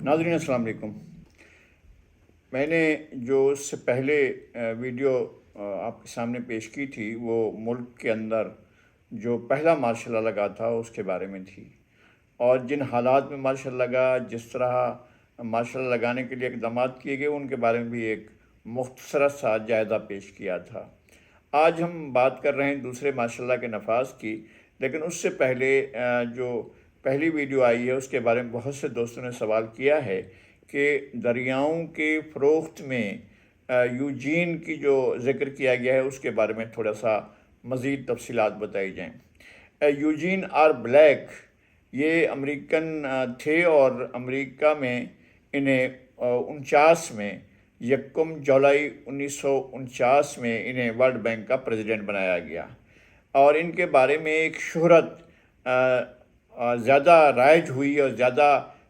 ناظرین السلام علیکم۔ میں نے جو اس سے پہلے ویڈیو آپ کے سامنے پیش کی تھی وہ ملک کے اندر جو پہلا مارشل لا لگا تھا اس کے بارے میں تھی، اور جن حالات میں مارشل لگا، جس طرح مارشل لا لگانے کے لیے اقدامات کیے گئے، ان کے بارے میں بھی ایک مختصر سا جائزہ پیش کیا تھا۔ آج ہم بات کر رہے ہیں دوسرے مارشل لا کے نفاذ کی، لیکن اس سے پہلے جو پہلی ویڈیو آئی ہے اس کے بارے میں بہت سے دوستوں نے سوال کیا ہے کہ دریاؤں کے فروخت میں یوجین کی جو ذکر کیا گیا ہے اس کے بارے میں تھوڑا سا مزید تفصیلات بتائی جائیں۔ یوجین آر بلیک یہ امریکن تھے، اور امریکہ میں انہیں 49 میں 1 جولائی 1949 میں انہیں ورلڈ بینک کا پریزیڈنٹ بنایا گیا، اور ان کے بارے میں ایک شہرت زیادہ رائج ہوئی اور زیادہ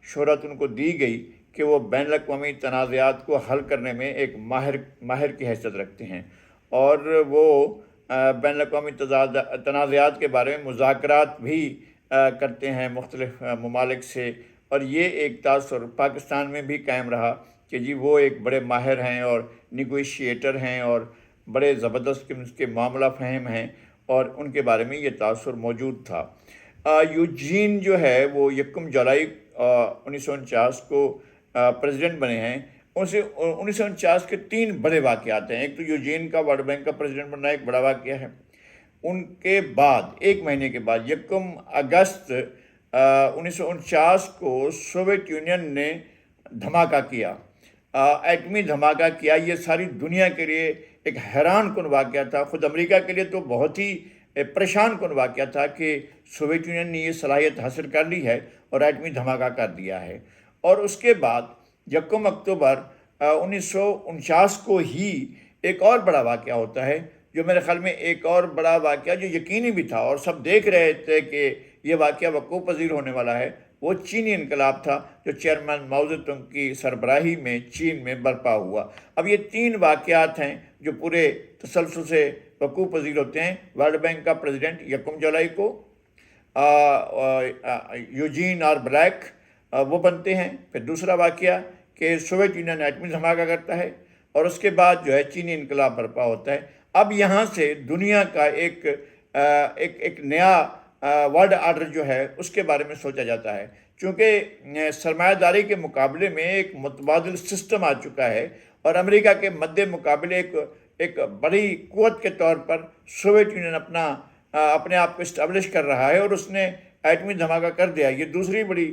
شہرت ان کو دی گئی کہ وہ بین الاقوامی تنازعات کو حل کرنے میں ایک ماہر کی حیثیت رکھتے ہیں، اور وہ بین الاقوامی تنازعات کے بارے میں مذاکرات بھی کرتے ہیں مختلف ممالک سے، اور یہ ایک تاثر پاکستان میں بھی قائم رہا کہ جی وہ ایک بڑے ماہر ہیں اور نیگوشیٹر ہیں اور بڑے زبردست قسم کے معاملہ فہم ہیں، اور ان کے بارے میں یہ تاثر موجود تھا۔ یوجین جو ہے وہ 1 جولائی 1949 کو پریزیڈنٹ بنے ہیں۔ 1949 کے 3 بڑے واقعات ہیں۔ ایک تو یوجین کا ورلڈ بینک کا پریزیڈنٹ بننا ایک بڑا واقعہ ہے۔ ان کے بعد 1 مہینے کے بعد 1 اگست 1949 کو سوویت یونین نے دھماکہ کیا، ایٹمی دھماکہ کیا۔ یہ ساری دنیا کے لیے ایک حیران کن واقعہ تھا، خود امریکہ کے لیے تو بہت ہی پریشان کن واقعہ تھا کہ سوویت یونین نے یہ صلاحیت حاصل کر لی ہے اور ایٹمی دھماکہ کر دیا ہے۔ اور اس کے بعد 1 اکتوبر 1949 کو ہی ایک اور بڑا واقعہ ہوتا ہے، جو میرے خیال میں ایک اور بڑا واقعہ جو یقینی بھی تھا اور سب دیکھ رہے تھے کہ یہ واقعہ وقوع پذیر ہونے والا ہے، وہ چینی انقلاب تھا جو چیئرمین ماؤ زے تونگ کی سربراہی میں چین میں برپا ہوا۔ اب یہ 3 واقعات ہیں جو پورے تسلسل سے وقوع پذیر ہوتے ہیں۔ ورلڈ بینک کا پریزیڈنٹ 1 جولائی کو یوجین آر بلیک وہ بنتے ہیں۔ پھر دوسرا واقعہ کہ سوویت یونین ایٹمی دھماکہ کرتا ہے، اور اس کے بعد جو ہے چینی انقلاب برپا ہوتا ہے۔ اب یہاں سے دنیا کا ایک نیا ورلڈ آرڈر جو ہے اس کے بارے میں سوچا جاتا ہے، چونکہ سرمایہ داری کے مقابلے میں ایک متبادل سسٹم آ چکا ہے، اور امریکہ کے مد مقابلے ایک بڑی قوت کے طور پر سوویت یونین اپنے آپ کو اسٹیبلش کر رہا ہے، اور اس نے ایٹمی دھماکہ کر دیا۔ یہ دوسری بڑی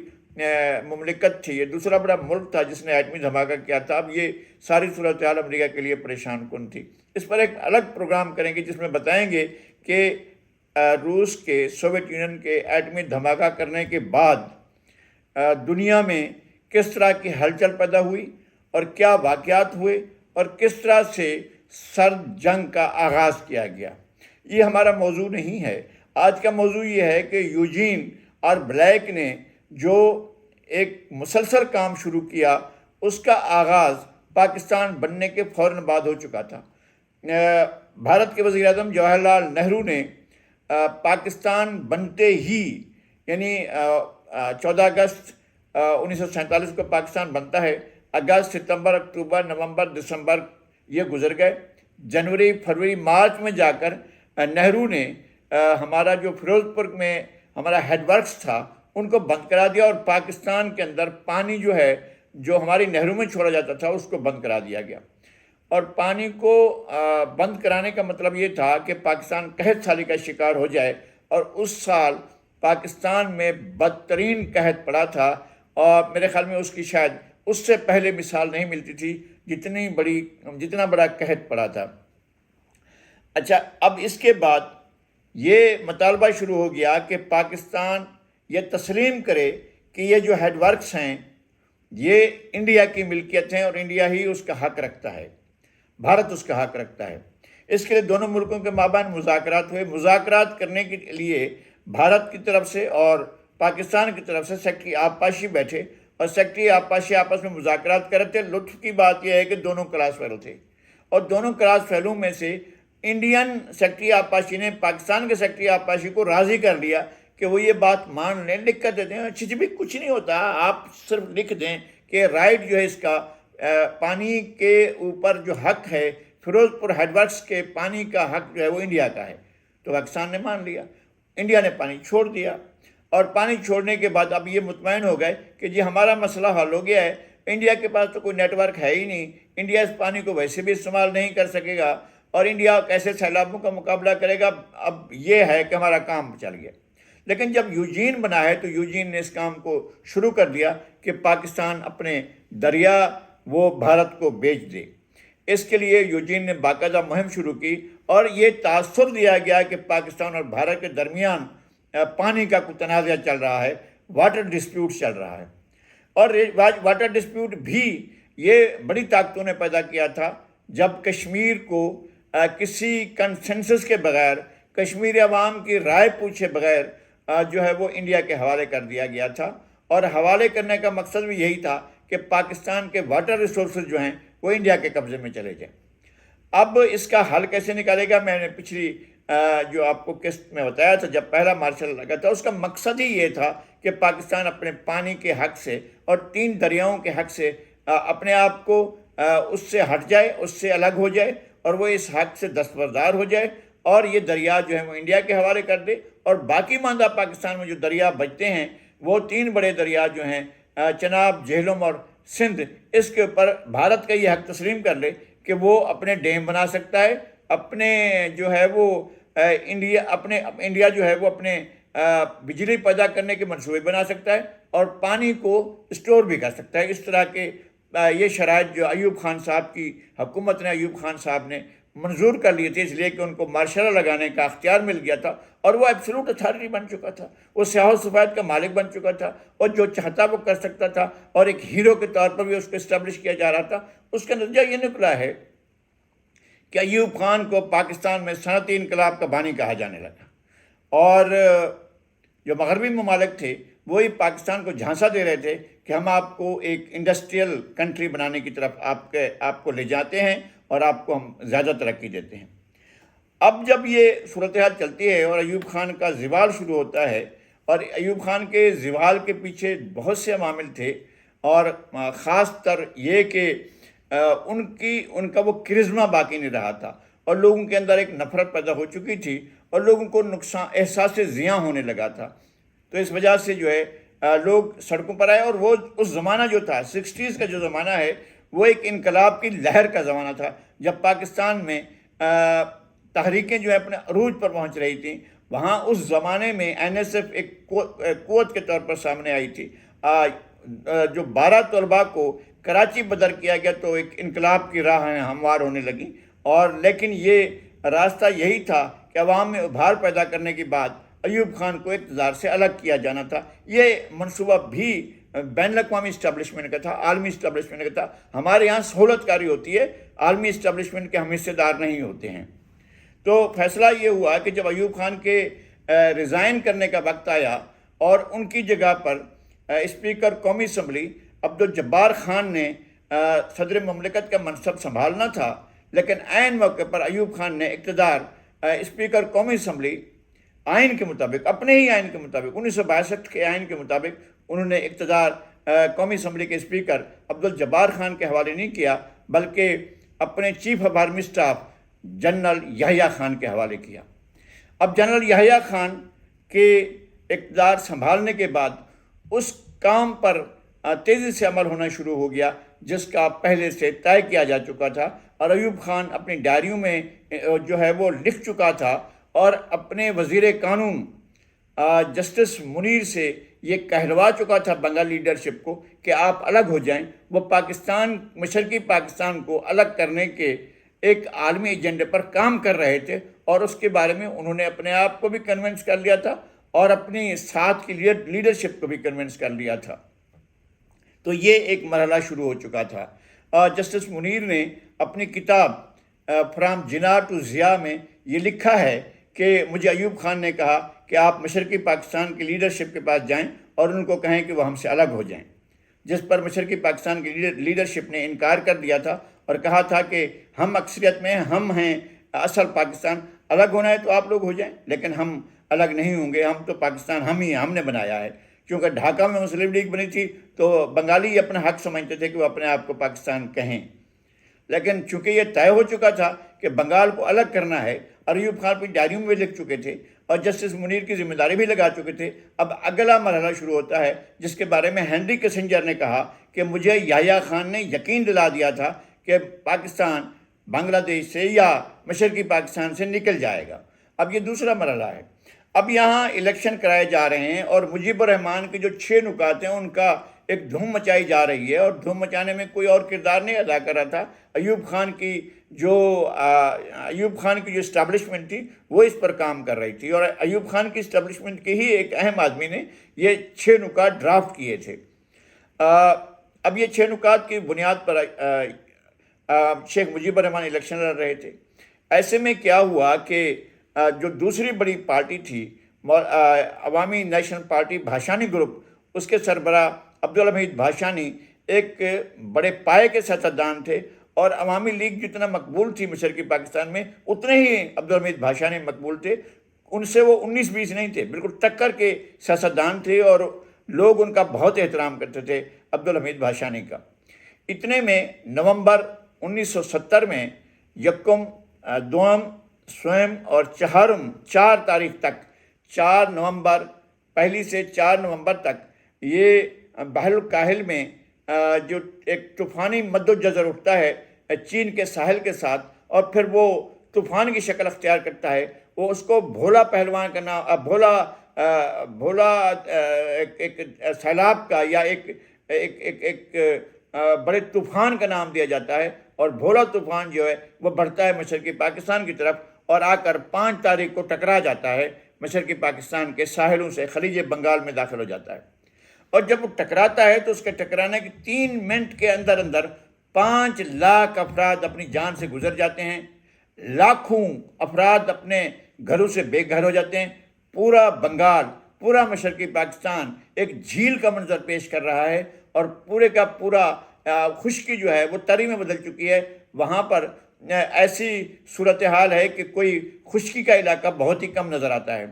مملکت تھی، یہ دوسرا بڑا ملک تھا جس نے ایٹمی دھماکہ کیا تھا۔ اب یہ ساری صورتحال امریکہ کے لیے پریشان کن تھی۔ اس پر ایک الگ پروگرام کریں گے جس میں بتائیں گے کہ روس کے سوویت یونین کے ایٹمی دھماکہ کرنے کے بعد دنیا میں کس طرح کی ہلچل پیدا ہوئی اور کیا واقعات ہوئے اور کس طرح سے سرد جنگ کا آغاز کیا گیا۔ یہ ہمارا موضوع نہیں ہے۔ آج کا موضوع یہ ہے کہ یوجین اور بلیک نے جو ایک مسلسل کام شروع کیا اس کا آغاز پاکستان بننے کے فوراً بعد ہو چکا تھا۔ بھارت کے وزیر اعظم جواہر لال نہرو نے پاکستان بنتے ہی، یعنی 14 اگست 1947 کو پاکستان بنتا ہے، اگست، ستمبر، اکتوبر، نومبر، دسمبر یہ گزر گئے۔ جنوری، فروری، مارچ میں جا کر نہرو نے ہمارا جو فیروز پور میں ہمارا ہیڈ ورکس تھا ان کو بند کرا دیا، اور پاکستان کے اندر پانی جو ہے جو ہماری نہروں میں چھوڑا جاتا تھا اس کو بند کرا دیا گیا۔ اور پانی کو بند کرانے کا مطلب یہ تھا کہ پاکستان قحط سالی کا شکار ہو جائے، اور اس سال پاکستان میں بدترین قحط پڑا تھا، اور میرے خیال میں اس کی شاید اس سے پہلے مثال نہیں ملتی تھی جتنا بڑا قحط پڑا تھا۔ اچھا، اب اس کے بعد یہ مطالبہ شروع ہو گیا کہ پاکستان یہ تسلیم کرے کہ یہ جو ہیڈ ورکس ہیں یہ انڈیا کی ملکیت ہیں، اور انڈیا ہی اس کا حق رکھتا ہے، بھارت اس کا حق رکھتا ہے۔ اس کے لیے دونوں ملکوں کے مابین مذاکرات ہوئے۔ مذاکرات کرنے کے لیے بھارت کی طرف سے اور پاکستان کی طرف سے سیکٹری آبپاشی بیٹھے، اور سیکٹری آبپاشی آپس میں مذاکرات کر رہے تھے۔ لطف کی بات یہ ہے کہ دونوں کلاس فیلو تھے، اور دونوں کلاس فیلو میں سے انڈین سیکٹری آبپاشی نے پاکستان کے سیکٹری آبپاشی کو راضی کر لیا کہ وہ یہ بات مان لیں، لکھ کر دے دیں، اچھی بھی کچھ نہیں ہوتا، آپ صرف لکھ دیں کہ رائٹ جو ہے اس کا پانی کے اوپر جو حق ہے فیروز پور ہیڈ ورکس کے پانی کا حق جو ہے وہ انڈیا کا ہے. تو پاکستان نے مان لیا, انڈیا نے پانی چھوڑ دیا, اور پانی چھوڑنے کے بعد اب یہ مطمئن ہو گئے کہ جی ہمارا مسئلہ حل ہو گیا ہے, انڈیا کے پاس تو کوئی نیٹ ورک ہے ہی نہیں, انڈیا اس پانی کو ویسے بھی استعمال نہیں کر سکے گا, اور انڈیا کیسے سیلابوں کا مقابلہ کرے گا. اب یہ ہے کہ ہمارا کام چل گیا. لیکن جب یوجین بنا ہے تو یوجین نے اس کام کو شروع کر دیا کہ پاکستان اپنے دریا وہ بھارت کو بیچ دے. اس کے لیے یوجین نے باقاعدہ مہم شروع کی, اور یہ تاثر دیا گیا کہ پاکستان اور بھارت کے درمیان پانی کا کوئی تنازع چل رہا ہے, واٹر ڈسپیوٹ چل رہا ہے. اور واٹر ڈسپیوٹ بھی یہ بڑی طاقتوں نے پیدا کیا تھا جب کشمیر کو کسی کنسنسس کے بغیر, کشمیری عوام کی رائے پوچھے بغیر جو ہے وہ انڈیا کے حوالے کر دیا گیا تھا. اور حوالے کرنے کا مقصد بھی یہی تھا کہ پاکستان کے واٹر ریسورسز جو ہیں وہ انڈیا کے قبضے میں چلے جائیں. اب اس کا حل کیسے نکالے گا؟ میں نے پچھلی جو آپ کو قسط میں بتایا تھا, جب پہلا مارشل لگا تھا, اس کا مقصد ہی یہ تھا کہ پاکستان اپنے پانی کے حق سے اور 3 دریاؤں کے حق سے اپنے آپ کو اس سے ہٹ جائے, اس سے الگ ہو جائے, اور وہ اس حق سے دستبردار ہو جائے, اور یہ دریا جو ہیں وہ انڈیا کے حوالے کر دے. اور باقی ماندہ پاکستان میں جو دریا بچتے ہیں وہ 3 بڑے دریا جو ہیں چناب, جہلم اور سندھ, اس کے اوپر بھارت کا یہ حق تسلیم کر لے کہ وہ اپنے ڈیم بنا سکتا ہے, اپنے جو ہے وہ انڈیا جو ہے وہ اپنے بجلی پیدا کرنے کے منصوبے بنا سکتا ہے, اور پانی کو اسٹور بھی کر سکتا ہے. اس طرح کے یہ شرائط جو ایوب خان صاحب کی حکومت نے, ایوب خان صاحب نے منظور کر لیے تھے, اس لیے کہ ان کو مارشل لا لگانے کا اختیار مل گیا تھا, اور وہ ایبسولوٹ اتھارٹی بن چکا تھا, وہ سیاہ و سفید کا مالک بن چکا تھا, اور جو چاہتا وہ کر سکتا تھا, اور ایک ہیرو کے طور پر بھی اس کو اسٹیبلش کیا جا رہا تھا. اس کا نتیجہ یہ نکلا ہے کہ ایوب خان کو پاکستان میں صنعتی انقلاب کا بانی کہا جانے لگا, اور جو مغربی ممالک تھے وہی پاکستان کو جھانسا دے رہے تھے کہ ہم آپ کو ایک انڈسٹریل کنٹری بنانے کی طرف آپ کو لے جاتے ہیں, اور آپ کو ہم زیادہ ترقی دیتے ہیں. اب جب یہ صورتحال چلتی ہے اور ایوب خان کا زوال شروع ہوتا ہے, اور ایوب خان کے زوال کے پیچھے بہت سے عوامل تھے, اور خاص تر یہ کہ ان کا وہ کرزما باقی نہیں رہا تھا, اور لوگوں کے اندر ایک نفرت پیدا ہو چکی تھی, اور لوگوں کو احساس زیاں ہونے لگا تھا. تو اس وجہ سے جو ہے لوگ سڑکوں پر آئے, اور وہ اس زمانہ جو تھا 60s کا جو زمانہ ہے وہ ایک انقلاب کی لہر کا زمانہ تھا, جب پاکستان میں تحریکیں جو ہے اپنے عروج پر پہنچ رہی تھیں. وہاں اس زمانے میں NSF ایک قوت کے طور پر سامنے آئی تھی. جو 12 طلباء کو کراچی بدر کیا گیا تو ایک انقلاب کی راہیں ہموار ہونے لگیں, اور لیکن یہ راستہ یہی تھا کہ عوام میں ابھار پیدا کرنے کے بعد ایوب خان کو اقتدار سے الگ کیا جانا تھا. یہ منصوبہ بھی بین الاقوامی اسٹیبلشمنٹ کا تھا, عالمی اسٹیبلشمنٹ کا تھا. ہمارے یہاں سہولت کاری ہوتی ہے, عالمی اسٹیبلشمنٹ کے ہم حصے دار نہیں ہوتے ہیں. تو فیصلہ یہ ہوا کہ جب ایوب خان کے ریزائن کرنے کا وقت آیا, اور ان کی جگہ پر اسپیکر قومی اسمبلی عبدالجبار خان نے صدر مملکت کا منصب سنبھالنا تھا, لیکن عین موقع پر ایوب خان نے اقتدار اسپیکر قومی اسمبلی آئین کے مطابق, اپنے ہی آئین کے مطابق, 1962 کے آئین کے مطابق انہوں نے اقتدار قومی اسمبلی کے اسپیکر عبدالجبار خان کے حوالے نہیں کیا, بلکہ اپنے chief of army staff general Yahya Khan کے حوالے کیا. اب جنرل یحییٰ خان کے اقتدار سنبھالنے کے بعد اس کام پر تیزی سے عمل ہونا شروع ہو گیا جس کا پہلے سے طے کیا جا چکا تھا, اور ایوب خان اپنی ڈائریوں میں جو ہے وہ لکھ چکا تھا, اور اپنے وزیر قانون جسٹس منیر سے یہ کہلوا چکا تھا بنگال لیڈرشپ کو کہ آپ الگ ہو جائیں. وہ مشرقی پاکستان کو الگ کرنے کے ایک عالمی ایجنڈے پر کام کر رہے تھے, اور اس کے بارے میں انہوں نے اپنے آپ کو بھی کنونس کر لیا تھا, اور اپنی ساتھ کی لیڈرشپ کو بھی کنونس کر لیا تھا. تو یہ ایک مرحلہ شروع ہو چکا تھا. جسٹس منیر نے اپنی کتاب فرام جناح ٹو ضیاء میں یہ لکھا ہے کہ مجھے ایوب خان نے کہا کہ آپ مشرقی پاکستان کی لیڈرشپ کے پاس جائیں اور ان کو کہیں کہ وہ ہم سے الگ ہو جائیں, جس پر مشرقی پاکستان کی لیڈرشپ نے انکار کر دیا تھا, اور کہا تھا کہ ہم اکثریت میں ہم ہیں اصل پاکستان, الگ ہونا ہے تو آپ لوگ ہو جائیں, لیکن ہم الگ نہیں ہوں گے, ہم تو پاکستان ہم ہی ہیں, ہم نے بنایا ہے. کیونکہ ڈھاکہ میں مسلم لیگ بنی تھی تو بنگالی اپنا حق سمجھتے تھے کہ وہ اپنے آپ کو پاکستان کہیں، لیکن چونکہ یہ طے ہو چکا تھا کہ بنگال کو الگ کرنا ہے، اور ایوب خان اپنی ڈائریوں میں بھی لکھ چکے تھے اور جسٹس منیر کی ذمہ داری بھی لگا چکے تھے، اب اگلا مرحلہ شروع ہوتا ہے جس کے بارے میں ہنری کسنجر نے کہا کہ مجھے یحییٰ خان نے یقین دلا دیا تھا کہ پاکستان بنگلہ دیش سے یا مشرقی پاکستان سے نکل جائے گا۔ اب یہ دوسرا مرحلہ ہے، اب یہاں الیکشن کرائے جا رہے ہیں اور مجیب الرحمان کے جو 6 نکات ہیں ان کا ایک دھوم مچائی جا رہی ہے، اور دھوم مچانے میں کوئی اور کردار نہیں ادا کر رہا تھا، ایوب خان کی جو اسٹیبلشمنٹ تھی وہ اس پر کام کر رہی تھی، اور ایوب خان کی اسٹیبلشمنٹ کے ہی ایک اہم آدمی نے یہ 6 نکات ڈرافٹ کیے تھے۔ اب یہ 6 نکات کی بنیاد پر شیخ مجیب الرحمان الیکشن لڑ رہے تھے۔ ایسے میں کیا ہوا کہ جو دوسری بڑی پارٹی تھی عوامی نیشنل پارٹی بھاشانی گروپ، اس کے سربراہ عبدالحمید بھاشانی ایک بڑے پائے کے سیاستدان تھے، اور عوامی لیگ جتنا مقبول تھی مشرقی پاکستان میں اتنے ہی عبدالحمید بھاشانی مقبول تھے، ان سے وہ 19-20 نہیں تھے، بالکل ٹکر کے سیاستدان تھے، اور لوگ ان کا بہت احترام کرتے تھے عبدالحمید بھاشانی کا۔ اتنے میں نومبر 1970 میں یکم، دوم، سوم اور چہارم 4 تاریخ تک، 4 نومبر پہلی سے 4 نومبر تک یہ بحر الکاہل میں جو ایک طوفانی مد و جزر اٹھتا ہے چین کے ساحل کے ساتھ، اور پھر وہ طوفان کی شکل اختیار کرتا ہے، وہ اس کو بھولا پہلوان کا نام، بھولا ایک سیلاب کا یا ایک بڑے طوفان کا نام دیا جاتا ہے، اور بھولا طوفان جو ہے وہ بڑھتا ہے مشرقی پاکستان کی طرف اور آ کر 5 تاریخ کو ٹکرا جاتا ہے مشرقی پاکستان کے ساحلوں سے، خلیج بنگال میں داخل ہو جاتا ہے، اور جب وہ ٹکراتا ہے تو اس کے ٹکرانے کے 3 منٹ کے اندر 5 لاکھ افراد اپنی جان سے گزر جاتے ہیں، لاکھوں افراد اپنے گھروں سے بے گھر ہو جاتے ہیں، پورا بنگال، پورا مشرقی پاکستان ایک جھیل کا منظر پیش کر رہا ہے، اور پورے کا پورا خشکی جو ہے وہ تری میں بدل چکی ہے، وہاں پر ایسی صورتحال ہے کہ کوئی خشکی کا علاقہ بہت ہی کم نظر آتا ہے۔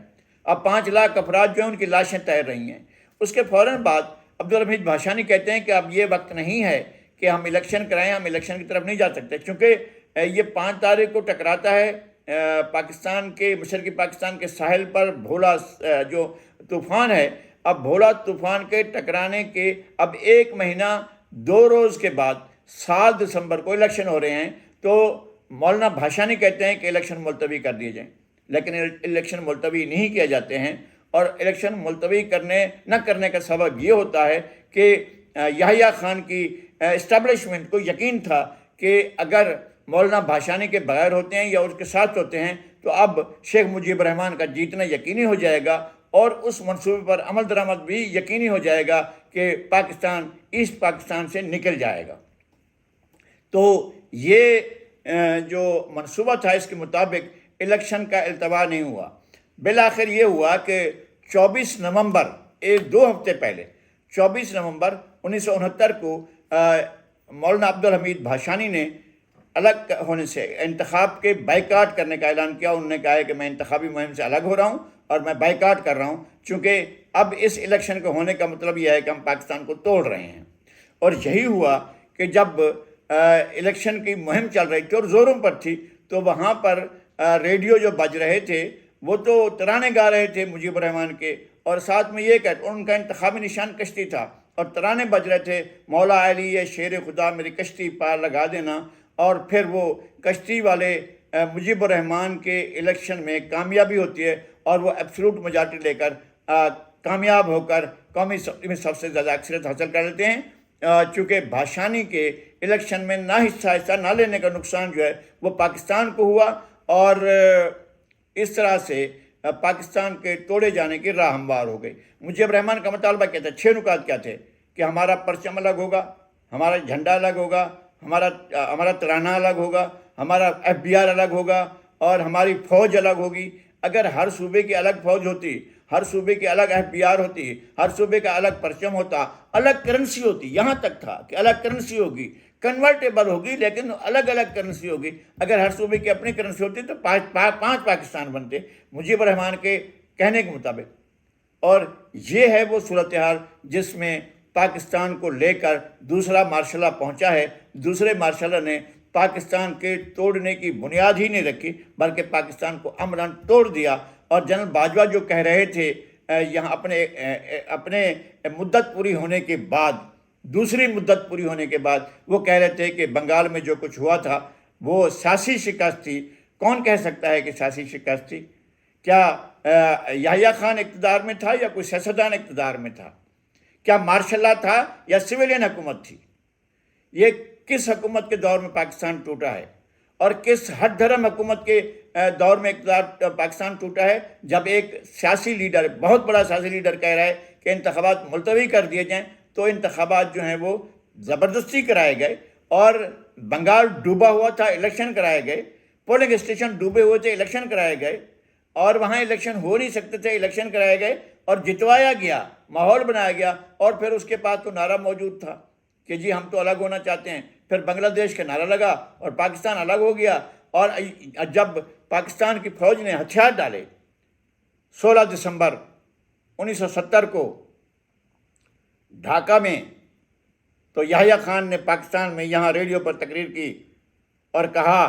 اب 5 لاکھ افراد جو ہیں ان کی لاشیں تیر رہی ہیں۔ اس کے فوراً بعد عبدالحمید بھاشانی کہتے ہیں کہ اب یہ وقت نہیں ہے کہ ہم الیکشن کرائیں، ہم الیکشن کی طرف نہیں جا سکتے، چونکہ یہ 5 تاریخ کو ٹکراتا ہے پاکستان کے مشرقی پاکستان کے ساحل پر بھولا جو طوفان ہے۔ اب بھولا طوفان کے ٹکرانے کے اب 1 مہینہ 2 روز کے بعد 7 دسمبر کو الیکشن ہو رہے ہیں، تو مولانا بھاشانی کہتے ہیں کہ الیکشن ملتوی کر دیے جائیں، لیکن الیکشن ملتوی نہیں کیے جاتے ہیں، اور الیکشن ملتوی نہ کرنے کا سبب یہ ہوتا ہے کہ یحییٰ خان کی اسٹیبلشمنٹ کو یقین تھا کہ اگر مولانا بھاشانی کے بغیر ہوتے ہیں یا اس کے ساتھ ہوتے ہیں تو اب شیخ مجیب الرحمان کا جیتنا یقینی ہو جائے گا، اور اس منصوبے پر عمل درآمد بھی یقینی ہو جائے گا کہ پاکستان ایسٹ پاکستان سے نکل جائے گا۔ تو یہ جو منصوبہ تھا اس کے مطابق الیکشن کا التوا نہیں ہوا۔ بالآخر یہ ہوا کہ 24 نومبر 2 ہفتے پہلے 24 نومبر 1969 کو مولانا عبدالحمید بھاشانی نے الگ ہونے سے انتخاب کے بائیکاٹ کرنے کا اعلان کیا۔ انہوں نے کہا ہے کہ میں انتخابی مہم سے الگ ہو رہا ہوں اور میں بائیکاٹ کر رہا ہوں، چونکہ اب اس الیکشن کے ہونے کا مطلب یہ ہے کہ ہم پاکستان کو توڑ رہے ہیں۔ اور یہی ہوا کہ جب الیکشن کی مہم چل رہی تھی اور زوروں پر تھی، تو وہاں پر ریڈیو جو بج رہے تھے وہ تو ترانے گا رہے تھے مجیب الرحمان کے، اور ساتھ میں یہ کہ ان کا انتخابی نشان کشتی تھا، اور ترانے بج رہے تھے، مولا علی یہ شیر خدا میری کشتی پار لگا دینا، اور پھر وہ کشتی والے مجیب الرحمان کے الیکشن میں کامیابی ہوتی ہے، اور وہ ایبسلوٹ میجارٹی لے کر کامیاب ہو کر قومی اسمبلی میں سب سے زیادہ اکثریت حاصل کر لیتے ہیں۔ چونکہ بھاشانی کے الیکشن میں حصہ نہ لینے کا نقصان جو ہے وہ پاکستان کو ہوا، اور اس طرح سے پاکستان کے توڑے جانے کی راہ ہموار ہو گئی۔ مجیب الرحمان کا مطالبہ کیا تھا؟ 6 نکات کیا تھے؟ کہ ہمارا پرچم الگ ہوگا، ہمارا جھنڈا الگ ہوگا، ہمارا ترانہ الگ ہوگا، ہمارا FBR الگ ہوگا، اور ہماری فوج الگ ہوگی۔ اگر ہر صوبے کی الگ فوج ہوتی، ہر صوبے کی الگ FBR ہوتی، ہر صوبے کا الگ پرچم ہوتا، الگ کرنسی ہوتی، یہاں تک تھا کہ الگ کرنسی ہوگی، کنورٹیبل ہوگی لیکن الگ الگ کرنسی ہوگی۔ اگر ہر صوبے کی اپنی کرنسی ہوتی تو 5 پاکستان بنتے مجیب الرحمان کے کہنے کے مطابق۔ اور یہ ہے وہ صورتحال جس میں پاکستان کو لے کر دوسرا مارشل لا پہنچا ہے۔ دوسرے مارشل لا نے پاکستان کے توڑنے کی بنیاد ہی نہیں رکھی، بلکہ پاکستان کو عملاً توڑ دیا۔ اور جنرل باجوہ جو کہہ رہے تھے یہاں اپنے مدت پوری ہونے کے بعد، دوسری مدت پوری ہونے کے بعد وہ کہہ رہے تھے کہ بنگال میں جو کچھ ہوا تھا وہ سیاسی شکست تھی۔ کون کہہ سکتا ہے کہ سیاسی شکست تھی؟ کیا یحییٰ خان اقتدار میں تھا یا کوئی سیاستدان اقتدار میں تھا؟ کیا مارشل لا تھا یا سویلین حکومت تھی؟ یہ کس حکومت کے دور میں پاکستان ٹوٹا ہے، اور کس ہٹ دھرم حکومت کے دور میں اقتدار پاکستان ٹوٹا ہے؟ جب ایک سیاسی لیڈر، بہت بڑا سیاسی لیڈر کہہ رہا ہے کہ انتخابات ملتوی کر دیے جائیں، تو انتخابات جو ہیں وہ زبردستی کرائے گئے، اور بنگال ڈوبا ہوا تھا، الیکشن کرائے گئے، پولنگ اسٹیشن ڈوبے ہوئے تھے، الیکشن کرائے گئے، اور وہاں الیکشن ہو نہیں سکتے تھے، الیکشن کرائے گئے اور جتوایا گیا، ماحول بنایا گیا۔ اور پھر اس کے بعد تو نعرہ موجود تھا کہ جی ہم تو الگ ہونا چاہتے ہیں، پھر بنگلہ دیش کا نعرہ لگا اور پاکستان الگ ہو گیا۔ اور جب پاکستان کی فوج نے ہتھیار ڈالے 16 دسمبر 1970 کو ڈھاکہ میں، تو یحییٰ خان نے پاکستان میں یہاں ریڈیو پر تقریر کی اور کہا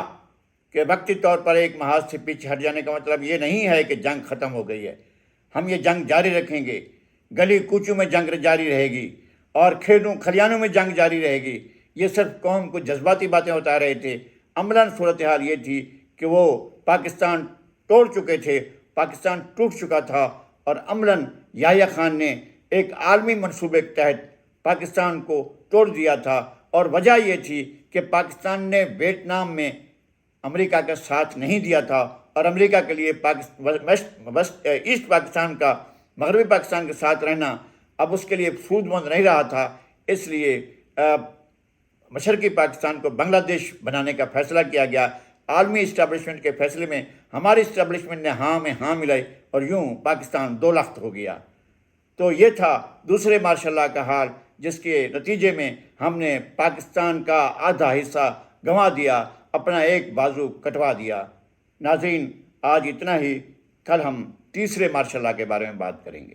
کہ وقتی طور پر ایک محاذ سے پیچھے ہٹ جانے کا مطلب یہ نہیں ہے کہ جنگ ختم ہو گئی ہے، ہم یہ جنگ جاری رکھیں گے، گلی کوچوں میں جنگ جاری رہے گی، اور کھیتوں کھلیانوں میں جنگ جاری رہے گی۔ یہ صرف قوم کو جذباتی باتیں بتا رہے تھے۔ عملاً صورتحال یہ تھی کہ وہ پاکستان توڑ چکے تھے، پاکستان ٹوٹ چکا تھا، اور عملاً یحییٰ خان نے ایک عالمی منصوبے کے تحت پاکستان کو توڑ دیا تھا۔ اور وجہ یہ تھی کہ پاکستان نے ویتنام میں امریکہ کا ساتھ نہیں دیا تھا، اور امریکہ کے لیے ایسٹ پاکستان کا، مغربی پاکستان کے ساتھ رہنا اب اس کے لیے سود مند نہیں رہا تھا۔ اس لیے مشرقی پاکستان کو بنگلہ دیش بنانے کا فیصلہ کیا گیا۔ عالمی اسٹیبلشمنٹ کے فیصلے میں ہماری اسٹیبلشمنٹ نے ہاں میں ہاں ملائی، اور یوں پاکستان دو لخت ہو گیا۔ تو یہ تھا دوسرے مارشل لا کا حال، جس کے نتیجے میں ہم نے پاکستان کا آدھا حصہ گنوا دیا، اپنا ایک بازو کٹوا دیا۔ ناظرین، آج اتنا ہی، کل ہم تیسرے مارشل لا کے بارے میں بات کریں گے۔